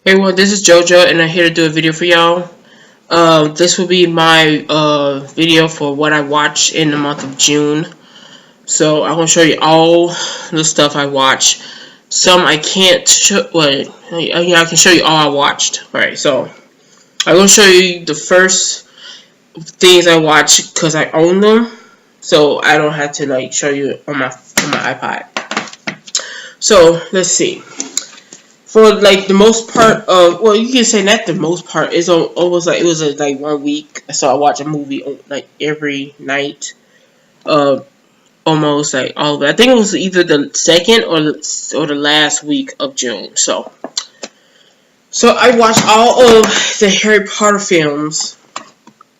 Hey everyone, this is JoJo and I'm here to do a video for y'all. This will be my video for what I watched in the month of June. So I'm going to show you all the stuff I watched. Some I can't show, yeah, I can show you all I watched. Alright, so I'm going to show you the first things I watched because I own them. So I don't have to like show you on my iPad. So let's see. For like the most part of, well, you can say not the most part. It's almost like it was like 1 week. So I watch a movie like every night. Uh, Almost like all of it. I think it was either the second or the last week of June. So I watched all of the Harry Potter films.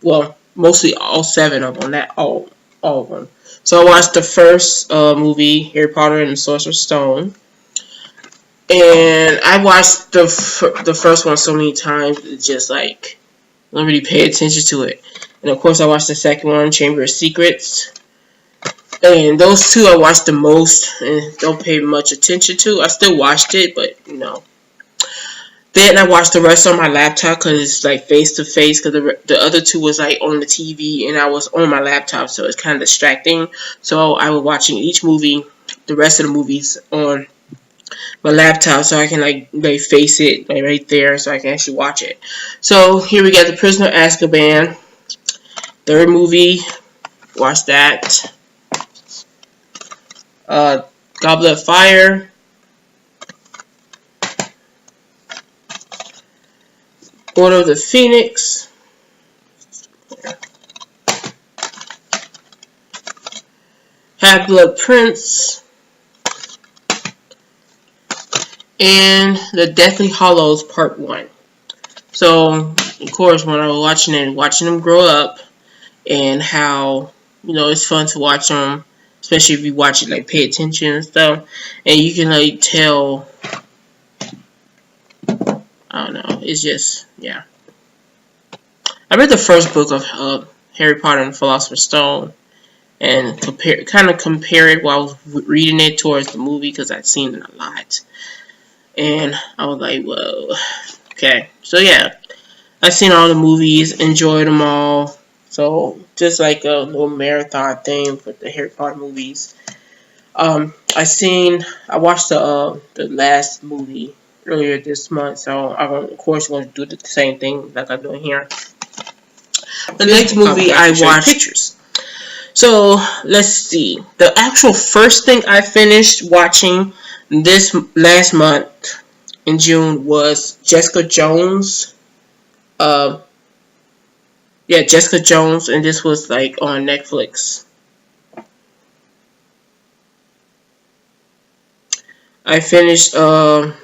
Well, mostly all 7 of them, not all of them. So I watched the first movie, Harry Potter and the Sorcerer's Stone. And I watched the first one so many times, it's just like, I don't really pay attention to it. And of course, I watched the second one, Chamber of Secrets. And those two I watched the most and don't pay much attention to. I still watched it, but you know. Then I watched the rest on my laptop because it's like face to face. Because the other two was like on the TV and I was on my laptop, so it's kind of distracting. So I was watching each movie, the rest of the movies on my laptop, so I can like face it like right there, so I can actually watch it. So here we got The Prisoner of Azkaban, third movie. Watch that. Goblet of Fire, Order of the Phoenix, Half-Blood Prince, and The Deathly Hallows Part 1. So, of course, when I was watching them grow up, and how, you know, it's fun to watch them, especially if you watch it, like, pay attention and stuff, and you can, like, tell, I don't know, it's just, yeah. I read the first book of Harry Potter and the Philosopher's Stone, and kind of compared while I was reading it towards the movie, because I'd seen it a lot, and I was like, whoa, okay, so yeah, I've seen all the movies, enjoyed them all. So just like a little marathon thing for the Harry Potter movies. I watched the last movie earlier this month, so I'm of course going to do the same thing like I'm doing here. The next movie I watched pictures. So let's see. The actual first thing I finished watching this last month in June was Jessica Jones. Yeah, Jessica Jones, and this was like on Netflix. I finished, the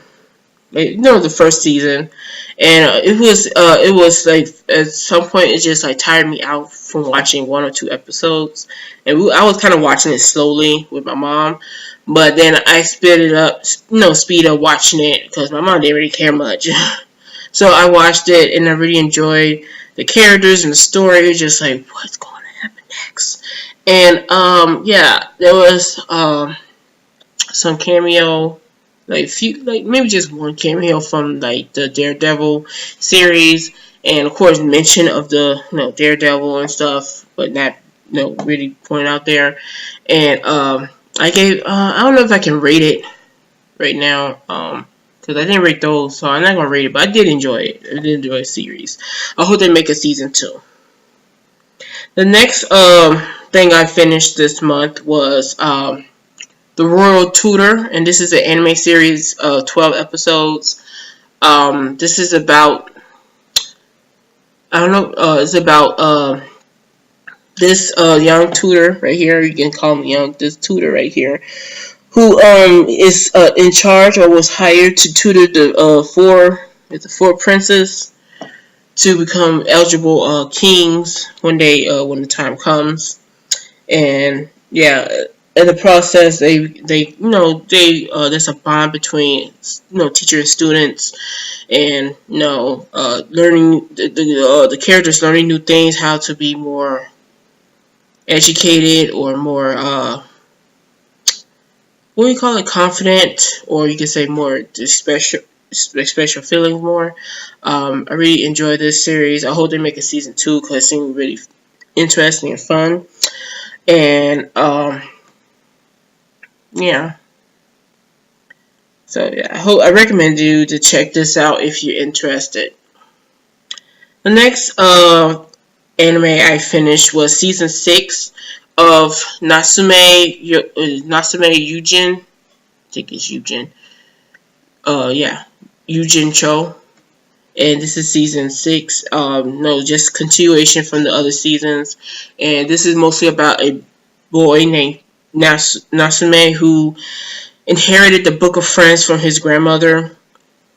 first season, and it was like at some point it just like tired me out from watching 1 or 2 episodes, and I was kind of watching it slowly with my mom, but then I speed up watching it because my mom didn't really care much. So I watched it and I really enjoyed the characters and the story. It was just like, what's going to happen next? And yeah, there was some cameo, like maybe just one cameo from like the Daredevil series, and of course mention of the Daredevil and stuff, but not really point out there. And I don't know if I can rate it right now. Because I didn't rate those, so I'm not going to rate it, but I did enjoy it. I did enjoy the series. I hope they make a season 2. The next thing I finished this month was The Royal Tutor, and this is an anime series of 12 episodes. This is about, I don't know, it's about this young tutor right here. You can call him this tutor right here, who is in charge or was hired to tutor the four princes to become eligible kings when the time comes. And yeah, in the process there's a bond between teacher and students, and learning the characters learning new things, how to be more educated or more what do you call it, confident, or you can say more special feelings more. I really enjoyed this series. I hope they make a season 2 because it seemed really interesting and fun. And yeah. So yeah, I recommend you to check this out if you're interested. The next anime I finished was season 6 of Natsume Yujin. I think it's Yujin. Yeah, Yujin-cho. And this is season 6. No, just continuation from the other seasons. And this is mostly about a boy named Natsume who inherited the Book of Friends from his grandmother.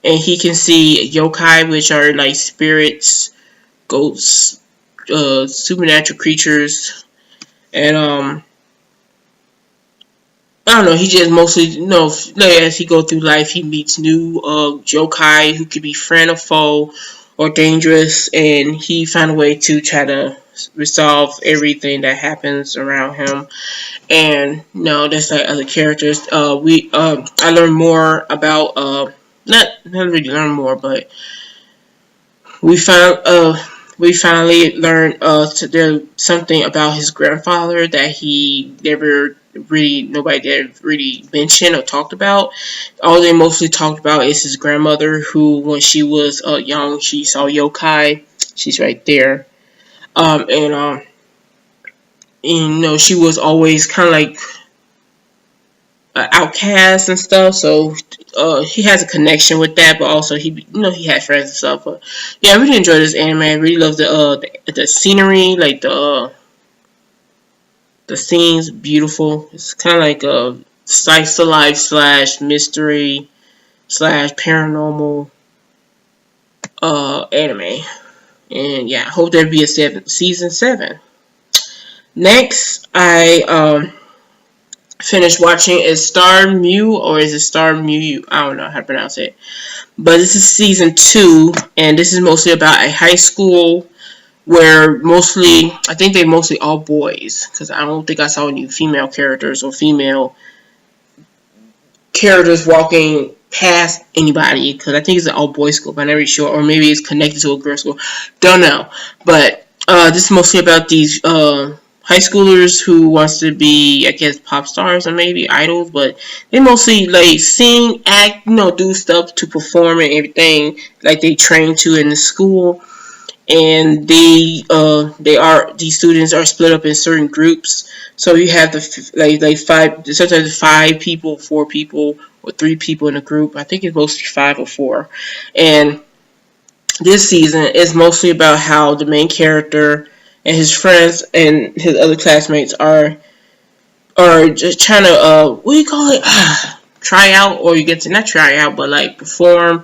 And he can see yokai, which are like spirits, ghosts, supernatural creatures. And I don't know, he just mostly, as he go through life, he meets new yokai who could be friend or foe or dangerous, and he found a way to try to resolve everything that happens around him. And there's like other characters. I learned more about not really learn more, but we found we finally learned there something about his grandfather that he never really nobody really mentioned or talked about. All they mostly talked about is his grandmother, who when she was young she saw yokai. She's right there, and she was always kind of like outcast and stuff. So he has a connection with that, but also he had friends and stuff. But yeah, I really enjoyed this anime. I really love the scenery, like the scenes, beautiful. It's kind of like a slice of life slash mystery slash paranormal anime. And yeah, I hope there be a season 7. Next, I finished watching is Star Mew, or is it Star Mew? I don't know how to pronounce it. But this is season 2, and this is mostly about a high school where I think they mostly all boys, because I don't think I saw any female characters or female characters walking past anybody, because I think it's an all boys school, but I'm not really sure, or maybe it's connected to a girls school. Don't know. But this is mostly about these high schoolers who wants to be, I guess, pop stars or maybe idols, but they mostly like sing, act, do stuff to perform and everything like they train to in the school. And these students are split up in certain groups. So you have like five, sometimes 5 people, 4 people, or 3 people in a group. I think it's mostly 5 or 4. And this season is mostly about how the main character and his friends and his other classmates are just trying to what do you call it? Try out, or you get to not try out, but like perform.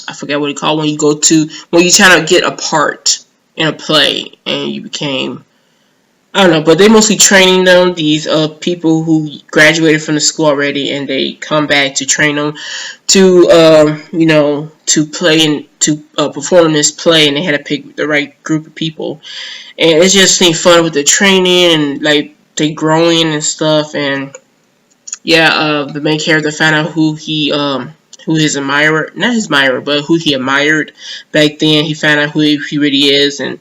I forget what you call when you try to get a part in a play and you became, I don't know, but they mostly training them, these people who graduated from the school already, and they come back to train them to play and to perform this play, and they had to pick the right group of people. And it's just been fun with the training and like they growing and stuff. And yeah, the main character found out who his admirer, not his admirer, but who he admired back then. He found out who he really is and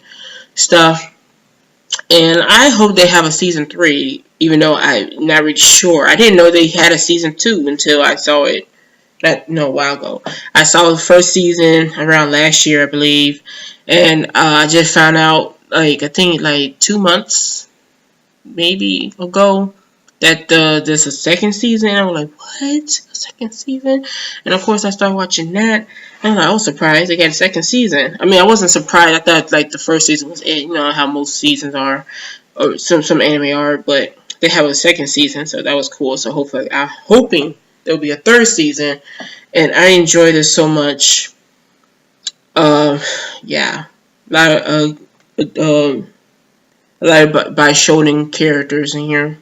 stuff. And I hope they have a season 3, even though I'm not really sure. I didn't know they had a season 2 until I saw it a while ago. I saw the first season around last year, I believe, and I just found out, I think 2 months maybe ago, that there's a second season. I'm like, what? A second season? And of course I started watching that, and I was surprised they got a second season. I mean, I wasn't surprised. I thought the first season was it, how most seasons are, or some anime are, but they have a second season, so that was cool. So hopefully, I'm hoping there'll be a third season, and I enjoyed it so much. Yeah, a lot of by shonen characters in here.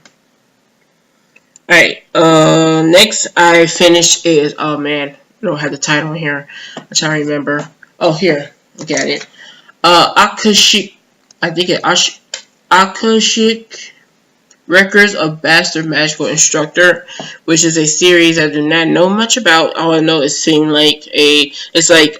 Alright, next I finished is, oh man, I don't have the title in here. I'm trying to remember. Oh, here, look at it. Akashik, I think it Akashik Records of Bastard Magical Instructor, which is a series I do not know much about. All I know is seemed like it's like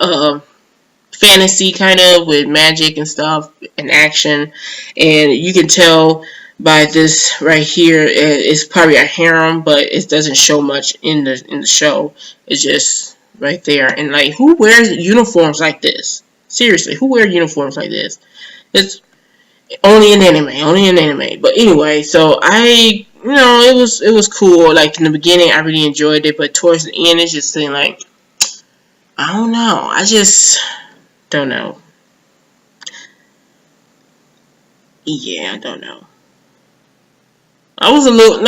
fantasy kind of with magic and stuff and action, and you can tell by this right here it's probably a harem, but it doesn't show much in the show. It's just right there, and like, who wears uniforms like this? Seriously, who wears uniforms like this? It's only in anime. But anyway, so it was cool. Like in the beginning, I really enjoyed it, but towards the end, it's just saying like, I don't know. I just don't know. Yeah, I don't know. I was a little,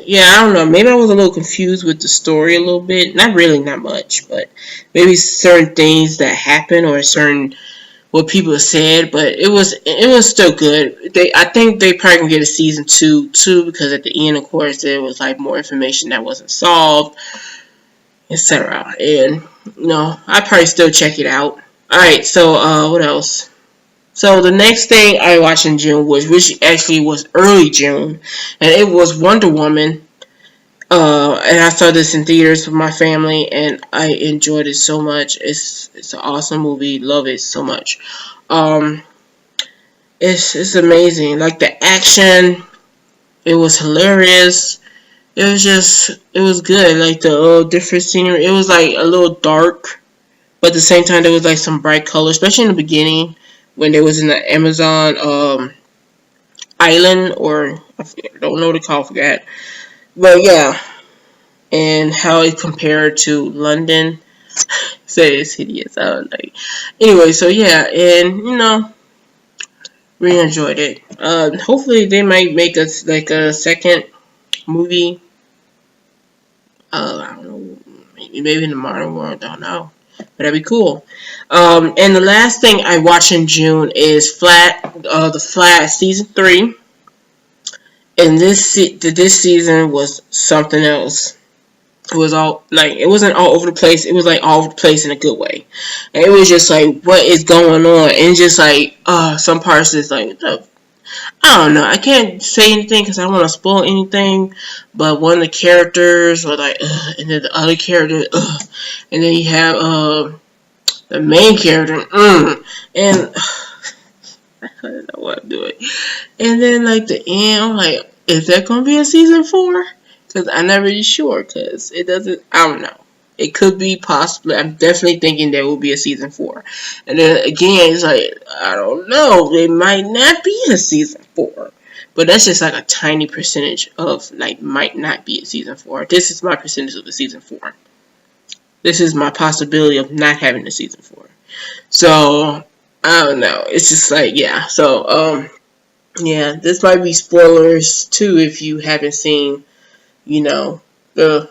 yeah, I don't know. Maybe I was a little confused with the story a little bit. Not really, not much, but maybe certain things that happened or certain what people said. But it was still good. I think they probably gonna get a season two too, because at the end, of course, there was like more information that wasn't solved, etc. And I probably still check it out. All right, so what else? So the next thing I watched in June which actually was early June, and it was Wonder Woman. And I saw this in theaters with my family, and I enjoyed it so much. It's an awesome movie. Love it so much. Um, it's amazing. Like the action, it was hilarious. It was good. Like the different scenery. It was like a little dark, but at the same time there was like some bright colors, especially in the beginning when they was in the Amazon island, or I don't know what to call, forgot. But yeah, and how it compared to London. So it's hideous. I was like, anyway, so yeah, and really enjoyed it. Hopefully they might make us like a second movie. I don't know, maybe in the modern world. I don't know, but that'd be cool. And the last thing I watched in June is the Flat season 3. And this season was something else. It was all like, it wasn't all over the place. It was like all over the place in a good way. And it was just like, what is going on? And just like some parts is like, I don't know. I can't say anything because I don't want to spoil anything. But one of the characters was like, and then the other character, and then you have the main character, and I don't know what I'm doing. And then like the end, I'm like, is that gonna be a season 4? Because I'm not really sure. Because it doesn't. I don't know. It could be possibly. I'm definitely thinking there will be a season 4. And then again, it's like, I don't know. There might not be a season 4. But that's just like a tiny percentage of like might not be a season 4. This is my percentage of the season 4. This is my possibility of not having a season 4. So I don't know. It's just like, yeah. So yeah, this might be spoilers too if you haven't seen, the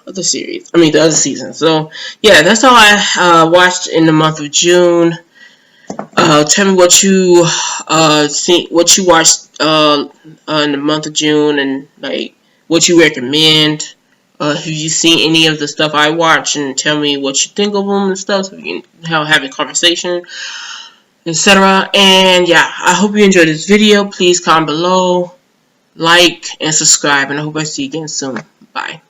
other series. I mean, the other season. So yeah, that's all I watched in the month of June. Tell me what you what you watched in the month of June, and like what you recommend. Have you seen any of the stuff I watch, and tell me what you think of them and stuff, so we can have a conversation, etc. And yeah, I hope you enjoyed this video. Please comment below, like, and subscribe, and I hope I see you again soon. Bye.